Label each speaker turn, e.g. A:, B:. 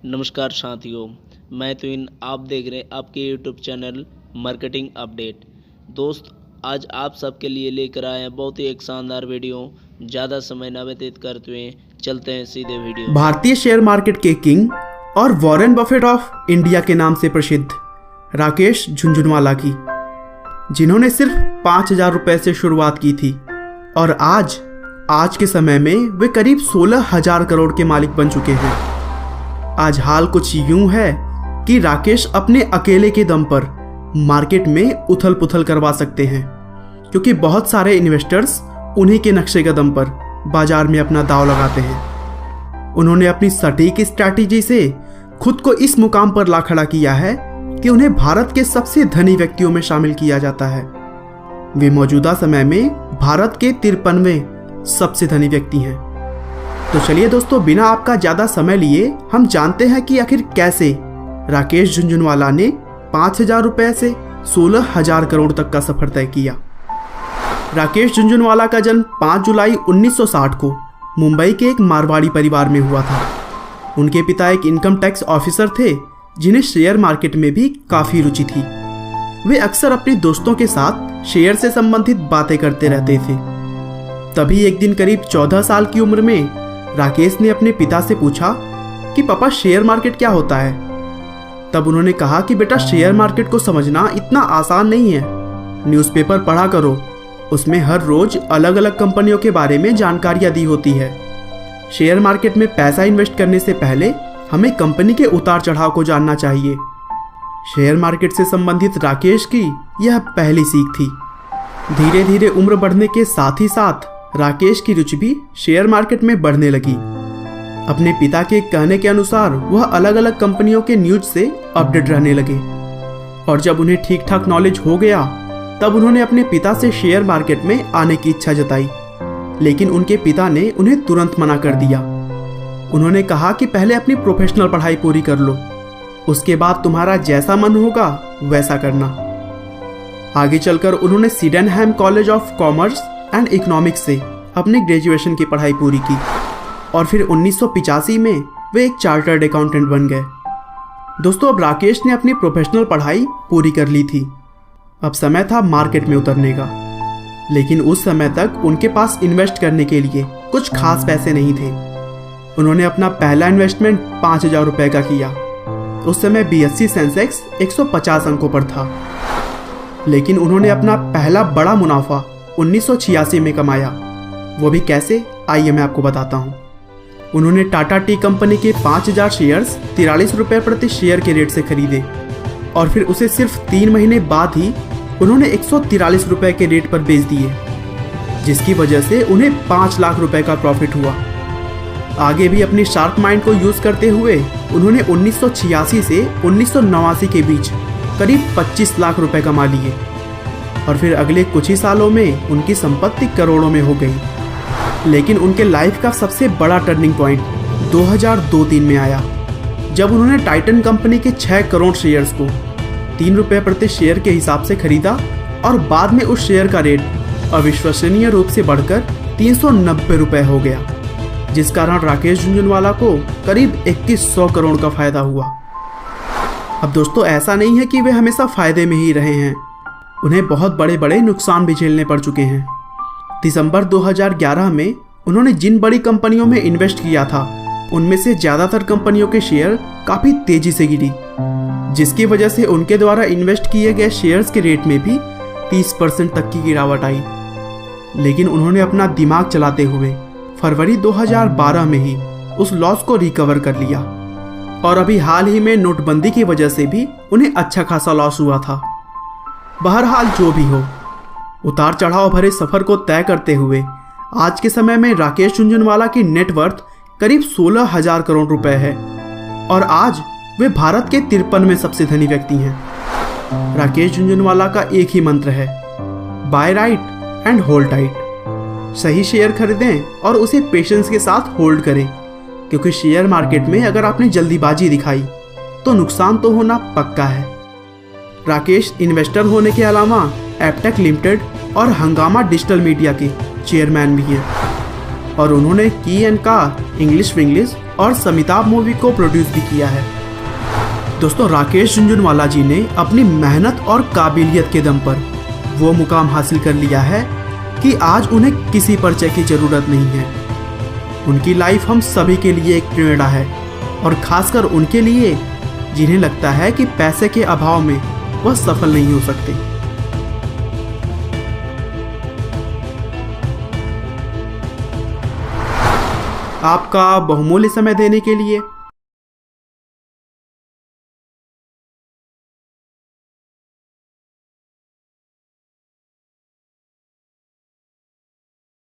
A: नमस्कार साथियों, मैं तुइन आप देख रहे हैं आपके यूट्यूब चैनल मार्केटिंग अपडेट। दोस्त, आज आप सबके लिए लेकर आए हैं बहुत ही एक शानदार वीडियो। ज़्यादा समय न व्यतीत करते हुए चलते हैं सीधे वीडियो।
B: भारतीय शेयर मार्केट के किंग और वॉरेन बफेट ऑफ इंडिया के नाम से प्रसिद्ध राकेश झुनझुनवाला की, जिन्होंने सिर्फ 5,000 रुपये से शुरुआत की थी और आज के समय में वे करीब 16,000 करोड़ के मालिक बन चुके हैं। आज हाल कुछ यूं है कि राकेश अपने अकेले के दम पर मार्केट में उथल पुथल करवा सकते हैं, क्योंकि बहुत सारे इन्वेस्टर्स उन्हीं के नक्शे कदम पर बाजार में अपना दांव लगाते हैं। उन्होंने अपनी सटीक स्ट्रैटेजी से खुद को इस मुकाम पर ला खड़ा किया है कि उन्हें भारत के सबसे धनी व्यक्तियों में शामिल किया जाता है। वे मौजूदा समय में भारत के 53वें सबसे धनी व्यक्ति हैं। तो चलिए दोस्तों, बिना आपका ज़्यादा समय लिए हम जानते हैं कि आखिर कैसे राकेश झुनझुनवाला ने 5,000 रुपये से 16,000 करोड़ तक का सफर तय किया। राकेश झुनझुनवाला का जन्म 5 जुलाई 1960 को मुंबई के एक मारवाड़ी परिवार में हुआ था। उनके पिता एक इनकम टैक्स ऑफिसर थे, जिन्हें शेयर मार्केट में भी काफ़ी रुचि थी। वे अक्सर अपने दोस्तों के साथ शेयर से संबंधित बातें करते रहते थे। तभी एक दिन करीब 14 साल की उम्र में राकेश ने अपने पिता से पूछा कि पापा, शेयर मार्केट क्या होता है। तब उन्होंने कहा कि बेटा, शेयर मार्केट को समझना इतना आसान नहीं है। न्यूज़पेपर पढ़ा करो, उसमें हर रोज अलग अलग कंपनियों के बारे में जानकारियाँ दी होती है। शेयर मार्केट में पैसा इन्वेस्ट करने से पहले हमें कंपनी के उतार चढ़ाव को जानना चाहिए। शेयर मार्केट से संबंधित राकेश की यह पहली सीख थी। धीरे धीरे उम्र बढ़ने के साथ ही साथ राकेश की रुचि भी शेयर मार्केट में बढ़ने लगी। अपने पिता के कहने के अनुसार वह अलग अलग कंपनियों के न्यूज से अपडेट रहने लगे और जब उन्हें ठीक ठाक नॉलेज हो गया तब उन्होंने अपने पिता से शेयर मार्केट में आने की इच्छा जताई, लेकिन उनके पिता ने उन्हें तुरंत मना कर दिया। उन्होंने कहा कि पहले अपनी प्रोफेशनल पढ़ाई पूरी कर लो, उसके बाद तुम्हारा जैसा मन होगा वैसा करना। आगे चलकर उन्होंने Sydenham college of commerce and economics से अपने ग्रेजुएशन की पढ़ाई पूरी की और फिर 1985 में वे एक चार्टर्ड अकाउंटेंट बन गए। दोस्तों, अब राकेश ने अपनी प्रोफेशनल पढ़ाई पूरी कर ली थी। अब समय था मार्केट में उतरने का, लेकिन उस समय तक उनके पास इन्वेस्ट करने के लिए कुछ खास पैसे नहीं थे। उन्होंने अपना पहला इन्वेस्टमेंट 5,000 रुपये का किया। उस समय BSE सेंसेक्स 150 अंकों पर था, लेकिन उन्होंने अपना पहला बड़ा मुनाफा 1986 में कमाया। वो भी कैसे, आइए मैं आपको बताता हूँ। उन्होंने टाटा टी कंपनी के 5,000 शेयर्स 43 रुपये प्रति शेयर के रेट से खरीदे और फिर उसे सिर्फ 3 महीने बाद ही उन्होंने 143 रुपये के रेट पर बेच दिए, जिसकी वजह से उन्हें 5 लाख रुपए का प्रॉफिट हुआ। आगे भी अपनी शार्प माइंड को यूज़ करते हुए उन्होंने 1986 से 1989 के बीच करीब 25 लाख रुपए कमा लिए और फिर अगले कुछ ही सालों में उनकी संपत्ति करोड़ों में हो गई। लेकिन उनके लाइफ का सबसे बड़ा टर्निंग पॉइंट 2002-03 में आया, जब उन्होंने टाइटन कंपनी के 6 करोड़ शेयर्स को 3 रुपये प्रति शेयर के हिसाब से खरीदा और बाद में उस शेयर का रेट अविश्वसनीय रूप से बढ़कर 390 रुपये हो गया, जिस कारण राकेश झुनझुनवाला को करीब 2100 करोड़ का फायदा हुआ। अब दोस्तों, ऐसा नहीं है कि वे हमेशा फायदे में ही रहे हैं, उन्हें बहुत बड़े बड़े नुकसान भी झेलने पड़ चुके हैं। दिसंबर 2011 में उन्होंने जिन बड़ी कंपनियों में इन्वेस्ट किया था, उनमें से ज़्यादातर कंपनियों के शेयर काफ़ी तेज़ी से गिरी, जिसकी वजह से उनके द्वारा इन्वेस्ट किए गए शेयर्स के रेट में भी 30% तक की गिरावट आई। लेकिन उन्होंने अपना दिमाग चलाते हुए फरवरी 2012 में ही उस लॉस को रिकवर कर लिया और अभी हाल ही में नोटबंदी की वजह से भी उन्हें अच्छा खासा लॉस हुआ था। बहरहाल जो भी हो, उतार चढ़ाव भरे सफ़र को तय करते हुए आज के समय में राकेश झुनझुनवाला की नेटवर्थ करीब 16,000 करोड़ रुपए है और आज वे भारत के 53वें सबसे धनी व्यक्ति हैं। राकेश झुनझुनवाला का एक ही मंत्र है, buy right and hold tight. सही शेयर खरीदें और उसे पेशेंस के साथ होल्ड करें, क्योंकि शेयर मार्केट में अगर आपने जल्दीबाजी दिखाई तो नुकसान तो होना पक्का है। राकेश इन्वेस्टर होने के अलावा एपटेक लिमिटेड और हंगामा डिजिटल मीडिया के चेयरमैन भी हैं और उन्होंने की एंड का इंग्लिश विंग्लिश और समिताभ मूवी को प्रोड्यूस भी किया है। दोस्तों, राकेश झुनझुनवाला जी ने अपनी मेहनत और काबिलियत के दम पर वो मुकाम हासिल कर लिया है कि आज उन्हें किसी परिचय की ज़रूरत नहीं है। उनकी लाइफ हम सभी के लिए एक प्रेरणा है, और खासकर उनके लिए जिन्हें लगता है कि पैसे के अभाव में वह सफल नहीं हो सकते। आपका बहुमूल्य समय देने के लिए